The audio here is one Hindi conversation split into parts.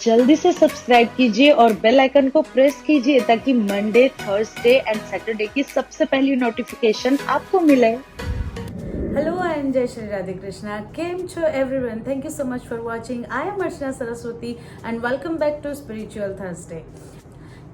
जल्दी से सब्सक्राइब कीजिए और बेल आइकन को प्रेस कीजिए ताकि मंडे, थर्सडे एंड सैटरडे की सबसे पहली नोटिफिकेशन आपको मिले। Hello and Jai Shri Radhe Krishna. Came to everyone. Thank you so much for watching. I am Archana Saraswati and welcome back to Spiritual Thursday.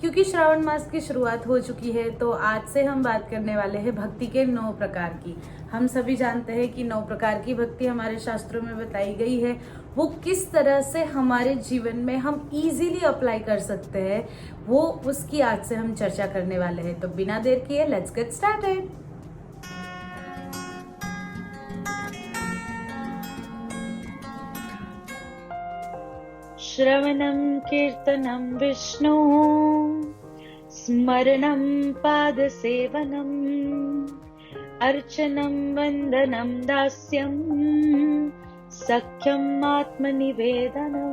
क्योंकि श्रावण मास की शुरुआत हो चुकी है तो आज से हम बात करने वाले हैं भक्ति के 9 प्रकार की। हम सभी जानते हैं कि 9 प्रकार की भक्ति हमारे शास्त्रों में बताई गई है। वो किस तरह से हमारे जीवन में हम इजीली अप्लाई कर सकते हैं, वो उसकी आज से हम चर्चा करने वाले हैं। तो बिना देर किए लेट्स गेट स्टार्टेड। श्रवणं कीर्तनं विष्णु, स्मरणं पादसेवनम्, अर्चनं वन्दनं दास्यं, सख्यम् आत्मनिवेदनम्।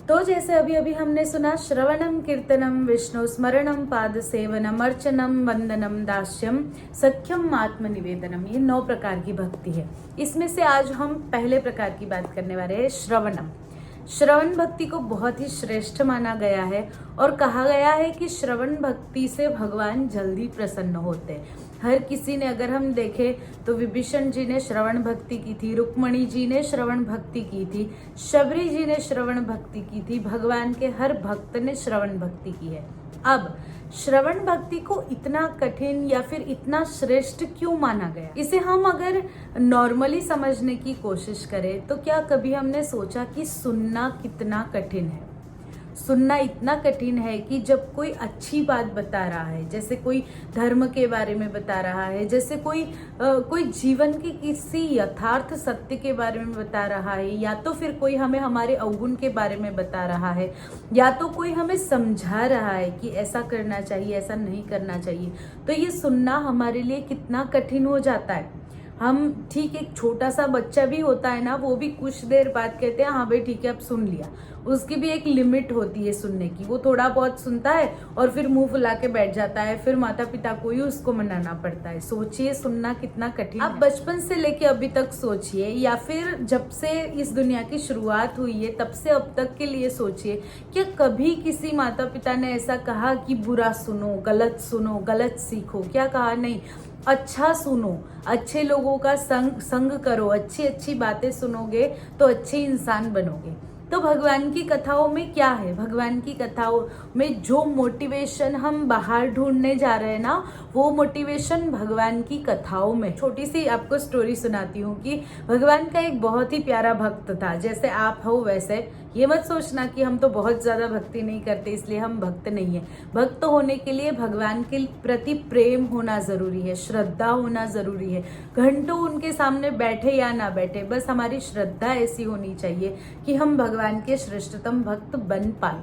तो जैसे अभी अभी हमने सुना, श्रवणम कीर्तनम विष्णु, स्मरणम पाद सेवनम, अर्चनम वंदनम दास्यम, सख्यम आत्मनिवेदनम, ये 9 प्रकार की भक्ति है। इसमें से आज हम पहले प्रकार की बात करने वाले हैं, श्रवणम। श्रवण भक्ति को बहुत ही श्रेष्ठ माना गया है और कहा गया है कि श्रवण भक्ति से भगवान जल्दी प्रसन्न होते हैं। हर किसी ने, अगर हम देखें तो विभीषण जी ने श्रवण भक्ति की थी, रुक्मणी जी ने श्रवण भक्ति की थी, शबरी जी ने श्रवण भक्ति की थी, भगवान के हर भक्त ने श्रवण भक्ति की है। अब श्रवण भक्ति को इतना कठिन या फिर इतना श्रेष्ठ क्यों माना गया? इसे हम अगर नॉर्मली समझने की कोशिश करें तो क्या कभी हमने सोचा कि सुनना कितना कठिन है? सुनना इतना कठिन है कि जब कोई अच्छी बात बता रहा है, जैसे कोई धर्म के बारे में बता रहा है, जैसे कोई जीवन के किसी यथार्थ सत्य के बारे में बता रहा है, या तो फिर कोई हमें हमारे अवगुण के बारे में बता रहा है, या तो कोई हमें समझा रहा है कि ऐसा करना चाहिए, ऐसा नहीं करना चाहिए, तो ये सुनना हमारे लिए कितना कठिन हो जाता है। हम ठीक, एक छोटा सा बच्चा भी होता है ना, वो भी कुछ देर बाद कहते हैं हाँ भाई ठीक है अब सुन लिया। उसकी भी एक लिमिट होती है सुनने की। वो थोड़ा बहुत सुनता है और फिर मुंह फुला के बैठ जाता है, फिर माता पिता को ही उसको मनाना पड़ता है। सोचिए सुनना कितना कठिन। आप बचपन से लेके अभी तक सोचिए, या फिर जब से इस दुनिया की शुरुआत हुई है तब से अब तक के लिए सोचिए, क्या कभी किसी माता पिता ने ऐसा कहा कि बुरा सुनो, गलत सीखो? क्या कहा? नहीं। अच्छा सुनो, अच्छे लोगों का संग करो, अच्छी अच्छी बातें सुनोगे तो अच्छे इंसान बनोगे। तो भगवान की कथाओं में क्या है? भगवान की कथाओं में जो मोटिवेशन हम बाहर ढूंढने जा रहे हैं ना, वो मोटिवेशन भगवान की कथाओं में। छोटी सी आपको स्टोरी सुनाती हूँ कि भगवान का एक बहुत ही प्यारा भक्त था। जैसे आप हो वैसे, ये मत सोचना कि हम तो बहुत ज्यादा भक्ति नहीं करते इसलिए हम भक्त नहीं है। भक्त होने के लिए भगवान के प्रति प्रेम होना जरूरी है, श्रद्धा होना जरूरी है। घंटों उनके सामने बैठे या ना बैठे, बस हमारी श्रद्धा ऐसी होनी चाहिए कि हम भगवान के श्रेष्ठतम भक्त बन पाए।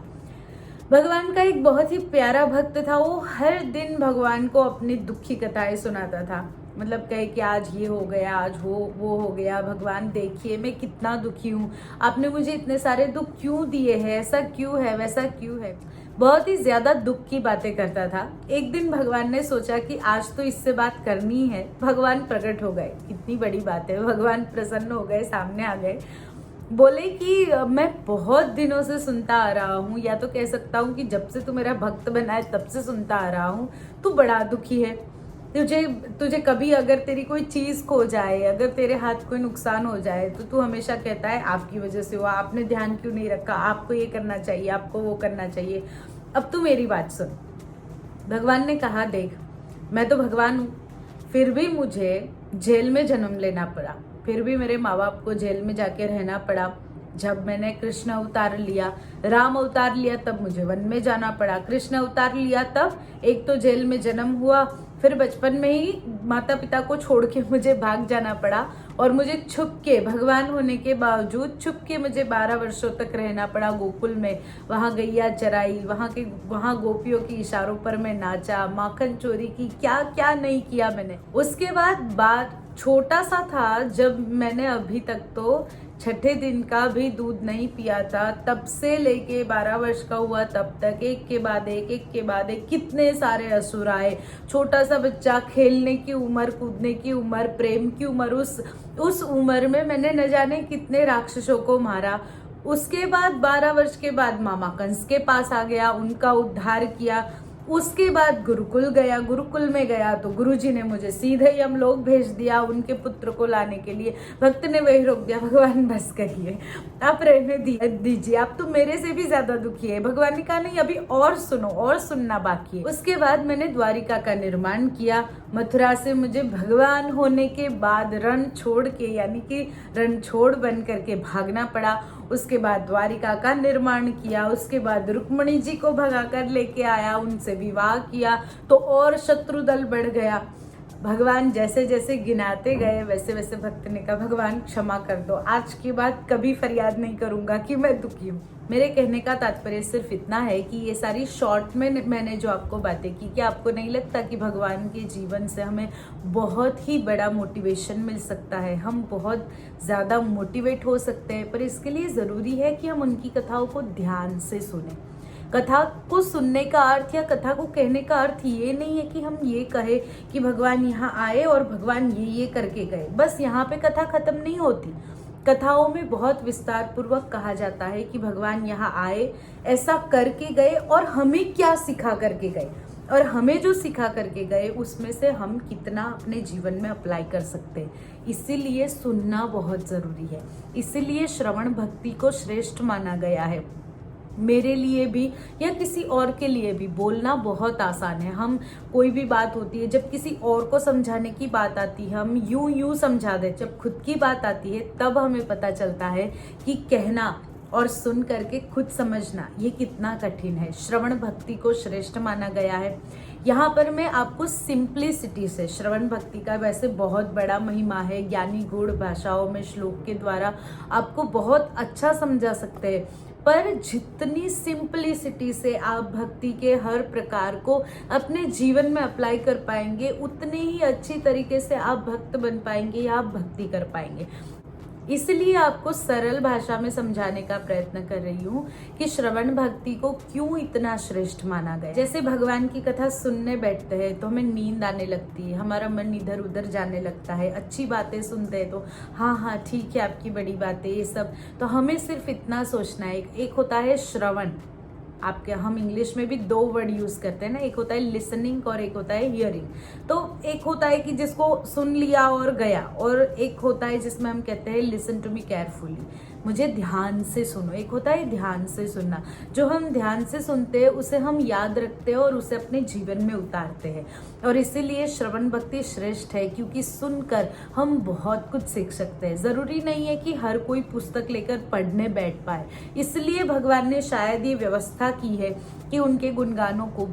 भगवान का एक बहुत ही प्यारा भक्त था। वो हर दिन भगवान को अपनी दुखी कथाएं सुनाता था। मतलब कहे कि आज ये हो गया, आज वो हो गया, भगवान देखिए मैं कितना दुखी हूँ, आपने मुझे इतने सारे दुख क्यों दिए हैं, ऐसा क्यों है, वैसा क्यों है। बहुत ही ज्यादा दुख की बातें करता था। एक दिन भगवान ने सोचा कि आज तो इससे बात करनी है। भगवान प्रकट हो गए, कितनी बड़ी बात है। भगवान प्रसन्न हो गए, सामने आ गए, बोले कि मैं बहुत दिनों से सुनता आ रहा हूँ, या तो कह सकता हूँ कि जब से तू मेरा भक्त बना है तब से सुनता आ रहा हूँ, तू बड़ा दुखी है। तुझे कभी अगर तेरी कोई चीज खो जाए, अगर तेरे हाथ कोई नुकसान हो जाए तो तू हमेशा कहता है आपकी वजह से हुआ, आपने ध्यान क्यों नहीं रखा, आपको ये करना चाहिए, आपको वो करना चाहिए। अब तू मेरी बात सुन। भगवान ने कहा देख, मैं तो भगवान हूँ, फिर भी मुझे जेल में जन्म लेना पड़ा, फिर भी मेरे माँ बाप को जेल में जाके रहना पड़ा। जब मैंने कृष्ण अवतार लिया, राम अवतार लिया, तब मुझे वन में जाना पड़ा। कृष्ण अवतार लिया तब एक तो जेल में जन्म हुआ, फिर बचपन में ही माता पिता को छोड़ के मुझे भाग जाना पड़ा, और मुझे छुप के, भगवान होने के बावजूद छुप के मुझे 12 वर्षों तक रहना पड़ा गोकुल में। वहाँ गैया चराई, वहाँ गोपियों की इशारों पर मैं नाचा, माखन चोरी की, क्या क्या नहीं किया मैंने। उसके बाद बात छोटा सा था जब मैंने अभी तक तो छठे दिन का भी दूध नहीं पिया था। तब से लेके 12 वर्ष का हुआ तब तक एक के बाद एक कितने सारे असुर आए। छोटा सा बच्चा, खेलने की उम्र, कूदने की उम्र, प्रेम की उम्र, उस उम्र में मैंने न जाने कितने राक्षसों को मारा। उसके बाद 12 वर्ष के बाद मामा कंस के पास आ गया, उनका उद्धार किया। उसके बाद गुरुकुल गया, गुरुकुल में गया तो गुरुजी ने मुझे सीधे ही हम लोग भेज दिया उनके पुत्र को लाने के लिए। भक्त ने वही रोक दिया, भगवान बस करिए, आप रहने दीजिए, आप तो मेरे से भी ज्यादा दुखी है। भगवान ने कहा नहीं, अभी और सुनो, और सुनना बाकी है। उसके बाद मैंने द्वारिका का निर्माण किया। मथुरा से मुझे भगवान होने के बाद रण छोड़ के, यानी कि रणछोड़ बन करके भागना पड़ा। उसके बाद द्वारिका का निर्माण किया, उसके बाद रुक्मिणी जी को भगा कर लेके आया, उनसे विवाह किया तो और शत्रु दल बढ़ गया। भगवान जैसे जैसे गिनाते गए वैसे वैसे भक्त ने कहा भगवान क्षमा कर दो, आज के बाद कभी फरियाद नहीं करूंगा कि मैं दुखी हूँ। मेरे कहने का तात्पर्य सिर्फ इतना है कि ये सारी शॉर्ट में मैंने जो आपको बातें की, कि आपको नहीं लगता कि भगवान के जीवन से हमें बहुत ही बड़ा मोटिवेशन मिल सकता है, हम बहुत ज़्यादा मोटिवेट हो सकते हैं। पर इसके लिए ज़रूरी है कि हम उनकी कथाओं को ध्यान से सुने। कथा को सुनने का अर्थ या कथा को कहने का अर्थ ये नहीं है कि हम ये कहे कि भगवान यहाँ आए और भगवान ये करके गए, बस यहाँ पे कथा खत्म नहीं होती। कथाओं में बहुत विस्तार पूर्वक कहा जाता है कि भगवान यहाँ आए, ऐसा करके गए और हमें क्या सिखा करके गए, और हमें जो सिखा करके गए उसमें से हम कितना अपने जीवन में अप्लाई कर सकते हैं। इसीलिए सुनना बहुत ज़रूरी है, इसीलिए श्रवण भक्ति को श्रेष्ठ माना गया है। मेरे लिए भी या किसी और के लिए भी बोलना बहुत आसान है। हम कोई भी बात होती है, जब किसी और को समझाने की बात आती है हम यूं समझा दे, जब खुद की बात आती है तब हमें पता चलता है कि कहना और सुन करके खुद समझना ये कितना कठिन है। श्रवण भक्ति को श्रेष्ठ माना गया है। यहाँ पर मैं आपको सिंप्लिसिटी से, श्रवण भक्ति का वैसे बहुत बड़ा महिमा है, ज्ञानी गूढ़ भाषाओं में श्लोक के द्वारा आपको बहुत अच्छा समझा सकते हैं, पर जितनी सिंपलिसिटी से आप भक्ति के हर प्रकार को अपने जीवन में अप्लाई कर पाएंगे उतने ही अच्छी तरीके से आप भक्त बन पाएंगे या आप भक्ति कर पाएंगे। इसलिए आपको सरल भाषा में समझाने का प्रयत्न कर रही हूँ कि श्रवण भक्ति को क्यों इतना श्रेष्ठ माना गया। जैसे भगवान की कथा सुनने बैठते हैं तो हमें नींद आने लगती है, हमारा मन इधर उधर जाने लगता है। अच्छी बातें सुनते हैं तो हाँ ठीक है आपकी बड़ी बातें ये सब, तो हमें सिर्फ इतना सोचना है। एक होता है श्रवण, आपके हम इंग्लिश में भी 2 वर्ड यूज करते हैं ना, एक होता है लिसनिंग और एक होता है हियरिंग। तो एक होता है कि जिसको सुन लिया और गया, और एक होता है जिसमें हम कहते हैं लिसन टू मी केयरफुली, मुझे ध्यान से सुनो। एक होता है ध्यान से सुनना, जो हम ध्यान से सुनते हैं उसे हम याद रखते हैं और उसे अपने जीवन में उतारते हैं। और इसीलिए श्रवण भक्ति श्रेष्ठ है, क्योंकि सुनकर हम बहुत कुछ सीख सकते हैं। जरूरी नहीं है कि हर कोई पुस्तक लेकर पढ़ने बैठ पाए, इसलिए भगवान ने शायद ये व्यवस्था की है कि उनके गुणगानों को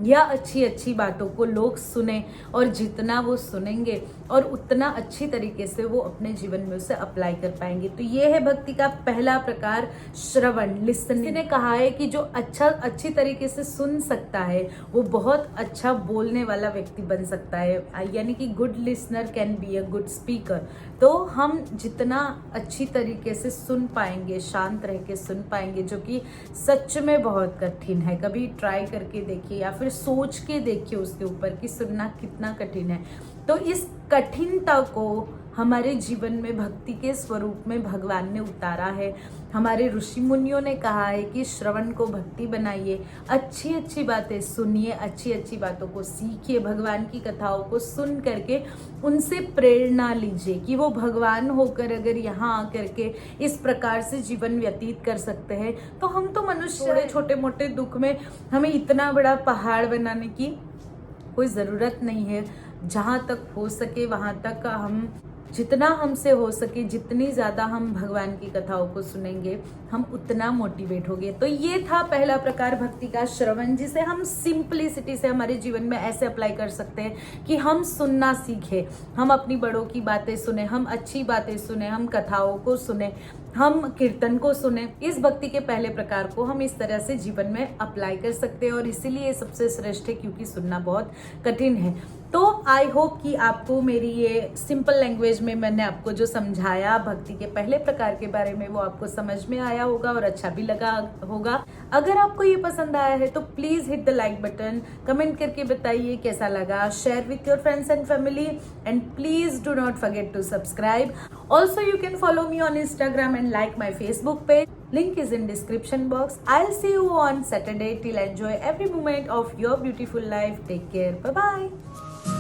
या अच्छी अच्छी बातों को लोग सुने, और जितना वो सुनेंगे और उतना अच्छी तरीके से वो अपने जीवन में उसे अप्लाई कर पाएंगे। तो ये है भक्ति का पहला प्रकार, श्रवण, लिसनिंग। ने कहा है कि जो अच्छी तरीके से सुन सकता है वो बहुत अच्छा बोलने वाला व्यक्ति बन सकता है, यानी कि good listener can be a good speaker. तो हम जितना अच्छी तरीके से सुन पाएंगे, शांत रह के सुन पाएंगे, जो कि सच में बहुत कठिन है। कभी ट्राई करके देखिए या फिर सोच के देखिए उसके ऊपर कि सुनना कितना कठिन है। तो इस कठिनता को हमारे जीवन में भक्ति के स्वरूप में भगवान ने उतारा है। हमारे ऋषि मुनियों ने कहा है कि श्रवण को भक्ति बनाइए, अच्छी अच्छी बातें सुनिए, अच्छी अच्छी बातों को सीखिए, भगवान की कथाओं को सुन करके उनसे प्रेरणा लीजिए कि वो भगवान होकर अगर यहाँ आकर के इस प्रकार से जीवन व्यतीत कर सकते हैं, तो हम तो मनुष्य छोटे मोटे दुख में हमें इतना बड़ा पहाड़ बनाने की कोई ज़रूरत नहीं है। जहाँ तक हो सके वहाँ तक हम, जितना हमसे हो सके, जितनी ज़्यादा हम भगवान की कथाओं को सुनेंगे हम उतना मोटिवेट होंगे। तो ये था पहला प्रकार भक्ति का, श्रवण, जिसे हम सिंपलिसिटी से हमारे जीवन में ऐसे अप्लाई कर सकते हैं कि हम सुनना सीखें, हम अपनी बड़ों की बातें सुने, हम अच्छी बातें सुने, हम कथाओं को सुने, हम कीर्तन को सुने। इस भक्ति के पहले प्रकार को हम इस तरह से जीवन में अप्लाई कर सकते हैं, और इसीलिए सबसे श्रेष्ठ है, क्योंकि सुनना बहुत कठिन है। तो आई होप कि आपको मेरी ये सिंपल लैंग्वेज में मैंने आपको जो समझाया भक्ति के पहले प्रकार के बारे में, वो आपको समझ में आया होगा और अच्छा भी लगा होगा। अगर आपको ये पसंद आया है तो please hit the like button, comment करके बताइए कैसा लगा, share with your friends and family, and please do not forget to subscribe. Also, you can follow me on Instagram and like my Facebook page. Link is in description box. I'll see you on Saturday. Till enjoy every moment of your beautiful life. Take care. Bye bye.